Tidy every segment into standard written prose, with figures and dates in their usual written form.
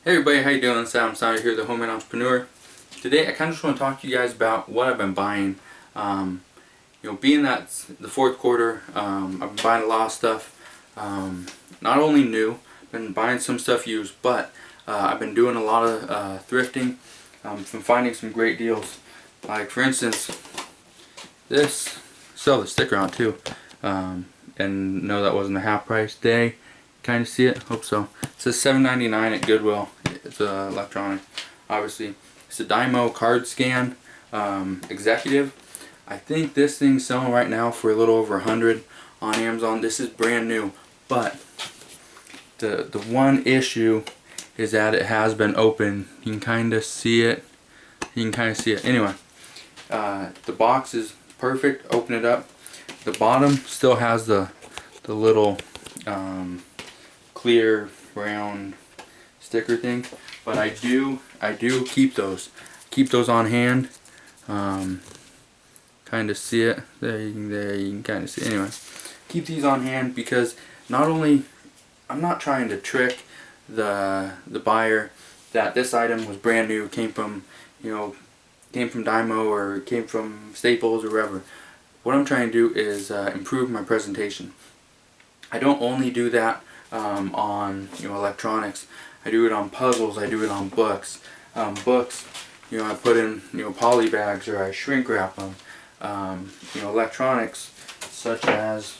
Hey everybody, how you doing? Sam Snyder here, the Homemade Entrepreneur. Today I kind of just want to talk to you guys about what I've been buying. Being that it's the fourth quarter, I've been buying a lot of stuff. Not only new, I've been buying some stuff used, but I've been doing a lot of thrifting. Been finding some great deals. Like for instance, this, sell the sticker on too. And no, that wasn't a half price day. Kind of see it? Hope so. It says $7.99 at Goodwill. It's electronic, obviously. It's a Dymo card scan executive. I think this thing's selling right now for a little over 100 on Amazon. This is brand new, but the one issue is that it has been open. You can kind of see it. Anyway, the box is perfect. Open it up. The bottom still has the little clear brown sticker thing, but I do keep those on hand. Kind of see it there. You can kind of see it. Anyway, keep these on hand because not only I'm not trying to trick the buyer that this item was brand new, came from Dymo or came from Staples or wherever. What I'm trying to do is improve my presentation. I don't only do that on electronics. I do it on puzzles. I do it on books. Books, I put in poly bags or I shrink wrap them. Electronics, such as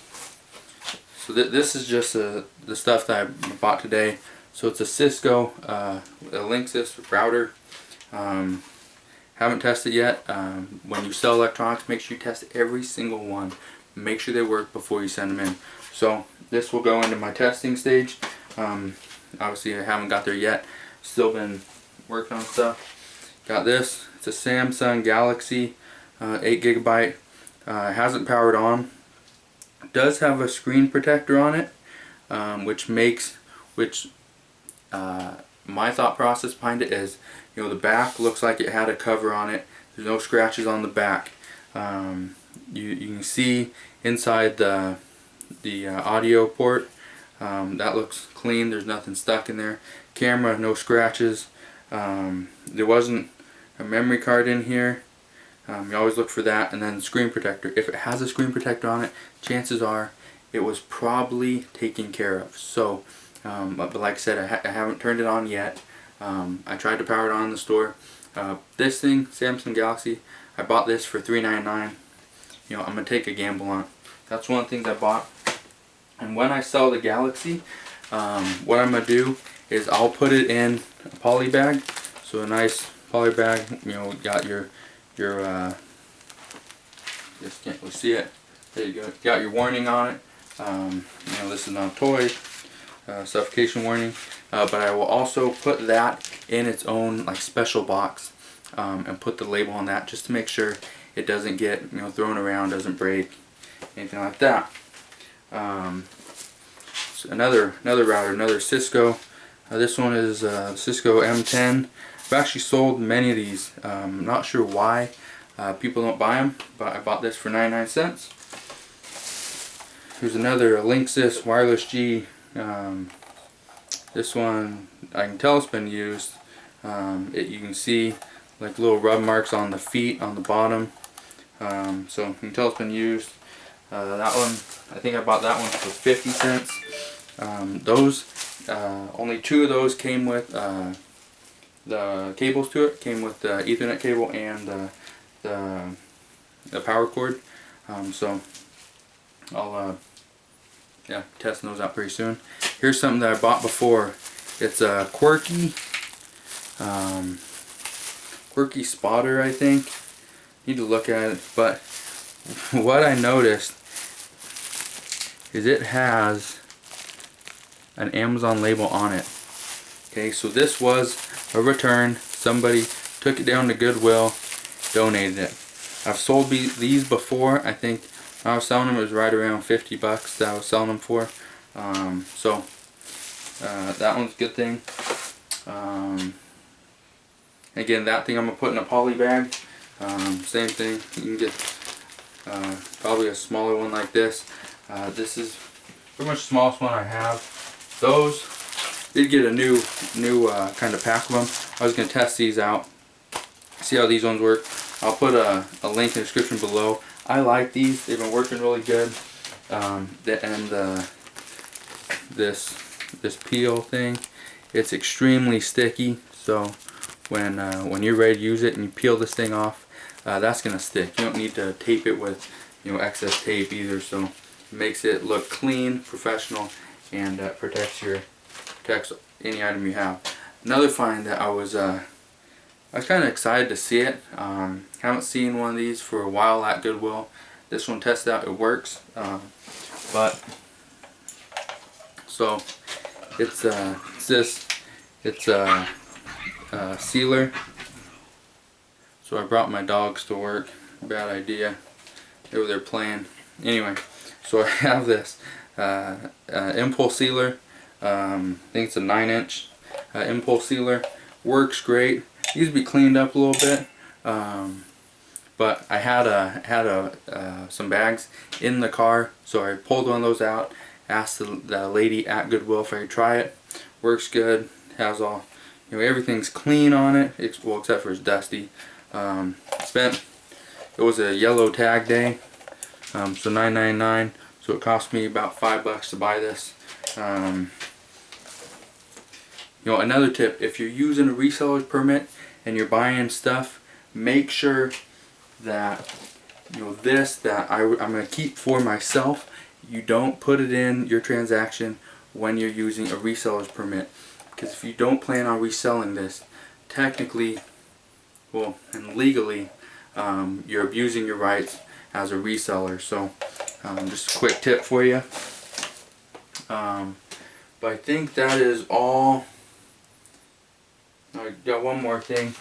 this is just the stuff that I bought today. So it's a Cisco a Linksys router. Haven't tested yet. When you sell electronics, make sure you test every single one. Make sure they work before you send them in. So this will go into my testing stage. Obviously I haven't got there yet. Still been working on stuff. Got this. It's a Samsung Galaxy 8GB. Hasn't powered on. Does have a screen protector on it, which my thought process behind it is, the back looks like it had a cover on it. There's no scratches on the back. You can see inside the audio port. That looks clean. There's nothing stuck in there. Camera, no scratches. There wasn't a memory card in here. You always look for that. And then screen protector. If it has a screen protector on it, chances are it was probably taken care of. So, but like I said, I haven't turned it on yet. I tried to power it on in the store. This thing, Samsung Galaxy, I bought this for $3.99. I'm gonna take a gamble on it. That's one of the things I bought. And when I sell the Galaxy, what I'm gonna do is I'll put it in a poly bag. So a nice poly bag. Got your just can't really see it. There you go. Got your warning on it. This is not a toy. Suffocation warning. But I will also put that in its own special box and put the label on that just to make sure it doesn't get thrown around, doesn't break, anything like that. So another router, another Cisco. This one is Cisco M10. I've actually sold many of these. I'm not sure why people don't buy them, but I bought this for 99 cents. Here's another Linksys Wireless G. This one, I can tell it's been used. You can see little rub marks on the feet, on the bottom. So you can tell it's been used. That one, I think I bought that one for 50 cents. Only two of those came with the cables to it. Came with the Ethernet cable and the power cord. So I'll testing those out pretty soon. Here's something that I bought before. It's a quirky spotter, I think. Need to look at it, but what I noticed is it has an Amazon label on it. Okay, so this was a return. Somebody took it down to Goodwill, donated it. I've sold these before. I think when I was selling them, it was right around 50 bucks that I was selling them for. So that one's a good thing. Again, that thing I'm going to put in a poly bag. Same thing. You can get probably a smaller one like this. This is pretty much the smallest one I have. Those did get a new kind of pack of them. I was going to test these out, see how these ones work. I'll put a link in the description below. I like these. They've been working really good. This peel thing, it's extremely sticky. So when you're ready to use it and you peel this thing off, that's gonna stick. You don't need to tape it with excess tape either. So it makes it look clean, professional, and protects any item you have. Another find that I was kind of excited to see it. Haven't seen one of these for a while at Goodwill. This one tested out, it works. So it's a sealer. So I brought my dogs to work. Bad idea. They were there playing. Anyway, so I have this impulse sealer. I think it's a 9-inch impulse sealer. Works great. Needs to be cleaned up a little bit. But I had some bags in the car, so I pulled one of those out. Asked the lady at Goodwill if I could try it. Works good. Has all, everything's clean on it. Well, except for it's dusty. It was a yellow tag day, so $9.99. So it cost me about $5 to buy this. Another tip: if you're using a reseller's permit and you're buying stuff, make sure that this that I'm going to keep for myself, you don't put it in your transaction when you're using a reseller's permit, because if you don't plan on reselling this, technically, well, and legally, you're abusing your rights as a reseller. So just a quick tip for you. But I think that is all. I got one more thing.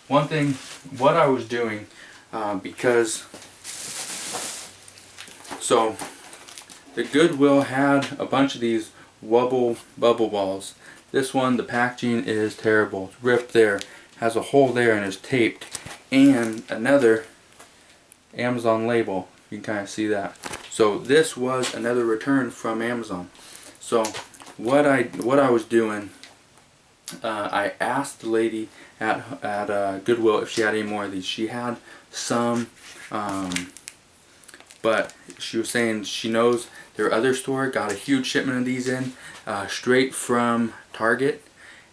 One thing, what I was doing, because so the Goodwill had a bunch of these bubble balls. This one, the packaging is terrible. It's ripped there, has a hole there, and is taped. And another Amazon label. You can kind of see that. So this was another return from Amazon. So what I was doing, I asked the lady at Goodwill if she had any more of these. She had some, but she was saying she knows their other store got a huge shipment of these in straight from Target,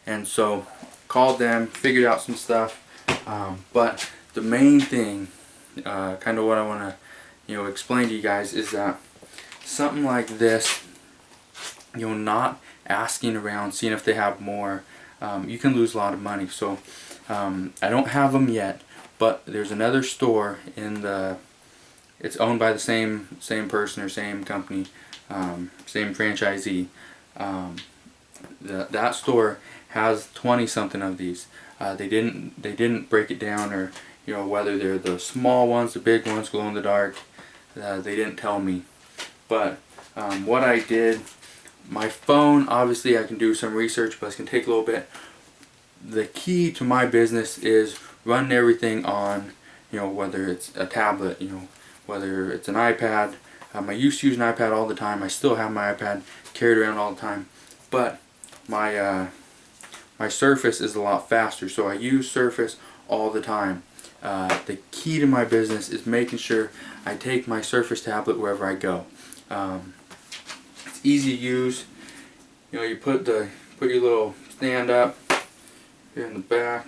and so called them, figured out some stuff. But the main thing, kind of what I want to explain to you guys, is that something like this, not asking around, seeing if they have more, you can lose a lot of money. So I don't have them yet, but there's another store in it's owned by the same person or same company, same franchisee. That store has 20 something of these. They didn't break it down, or whether they're the small ones, the big ones, glow in the dark. They didn't tell me. But what I did, my phone, obviously I can do some research, but it's going to take a little bit. The key to my business is running everything on, whether it's a tablet, whether it's an iPad. I used to use an iPad all the time. I still have my iPad carried around all the time, but my Surface is a lot faster, so I use Surface all the time. The key to my business is making sure I take my Surface tablet wherever I go. It's easy to use. You put your little stand up here in the back,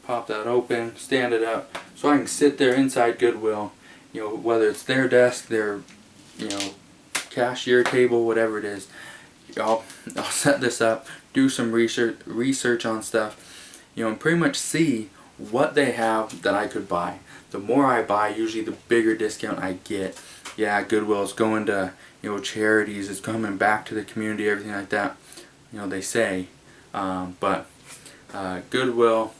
pop that open, stand it up, so I can sit there inside Goodwill. Whether it's their desk, their cashier table, whatever it is. I'll set this up, do some research on stuff, and pretty much see what they have that I could buy. The more I buy, usually the bigger discount I get. Yeah, Goodwill is going to charities, it's coming back to the community, everything like that. They say, but Goodwill,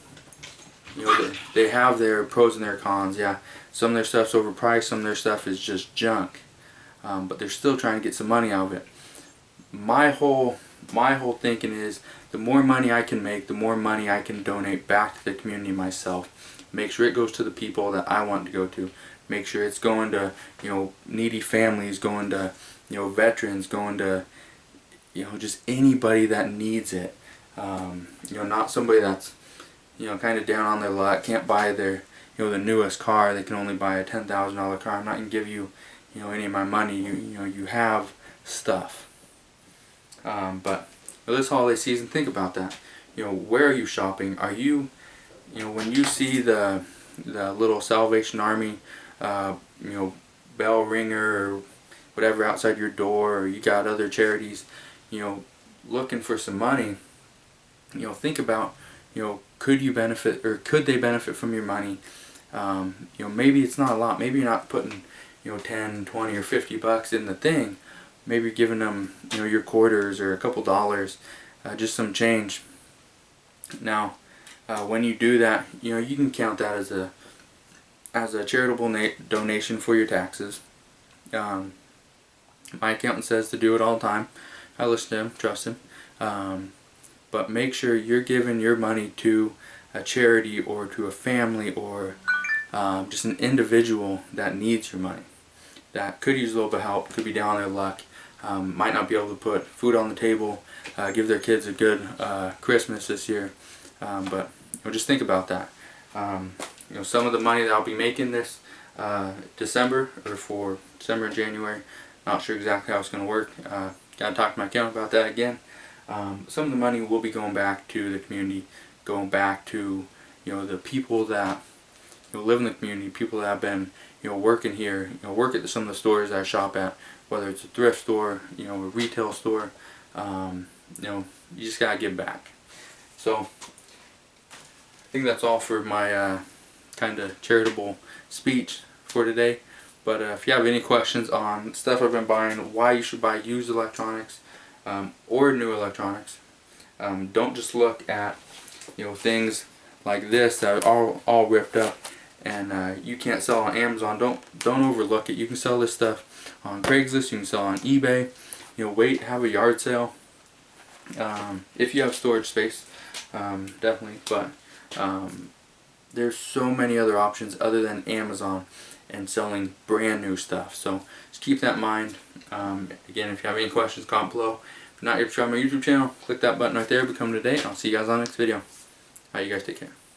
they have their pros and their cons. Yeah, some of their stuff's overpriced, some of their stuff is just junk, but they're still trying to get some money out of it. My whole thinking is, the more money I can make, the more money I can donate back to the community myself. Make sure it goes to the people that I want to go to. Make sure it's going to needy families, going to veterans, going to just anybody that needs it. Not somebody that's kind of down on their luck, can't buy their the newest car. They can only buy a $10,000 car. I'm not gonna give you any of my money. You have stuff. But this holiday season, think about that. Where are you shopping? Are you when you see the little Salvation Army bell ringer or whatever outside your door, or you got other charities looking for some money, think about could you benefit, or could they benefit from your money? Maybe it's not a lot. Maybe you're not putting 10, 20 or 50 bucks in the thing. Maybe you're giving them your quarters or a couple dollars, just some change. Now when you do that, you can count that as a charitable donation for your taxes. My accountant says to do it all the time. I listen to him, trust him. But make sure you're giving your money to a charity or to a family, or just an individual that needs your money, that could use a little bit of help, could be down on their luck, might not be able to put food on the table, give their kids a good Christmas this year. But just think about that. Some of the money that I'll be making this December, or for December and January, not sure exactly how it's going to work. Got to talk to my accountant about that again. Some of the money will be going back to the community, going back to the people that live in the community, people that have been working here, work at some of the stores that I shop at, whether it's a thrift store, a retail store. You just gotta give back. So I think that's all for my kind of charitable speech for today. But if you have any questions on stuff I've been buying, why you should buy used electronics or new electronics, don't just look at things like this that are all ripped up and you can't sell on Amazon. Don't overlook it. You can sell this stuff on Craigslist. You can sell on eBay. Wait, have a yard sale if you have storage space, definitely. But there's so many other options other than Amazon and selling brand new stuff. So just keep that in mind. Again, if you have any questions, comment below. If you're not subscribed to my YouTube channel, click that button right there, become today, and I'll see you guys on the next video. Alright, you guys take care.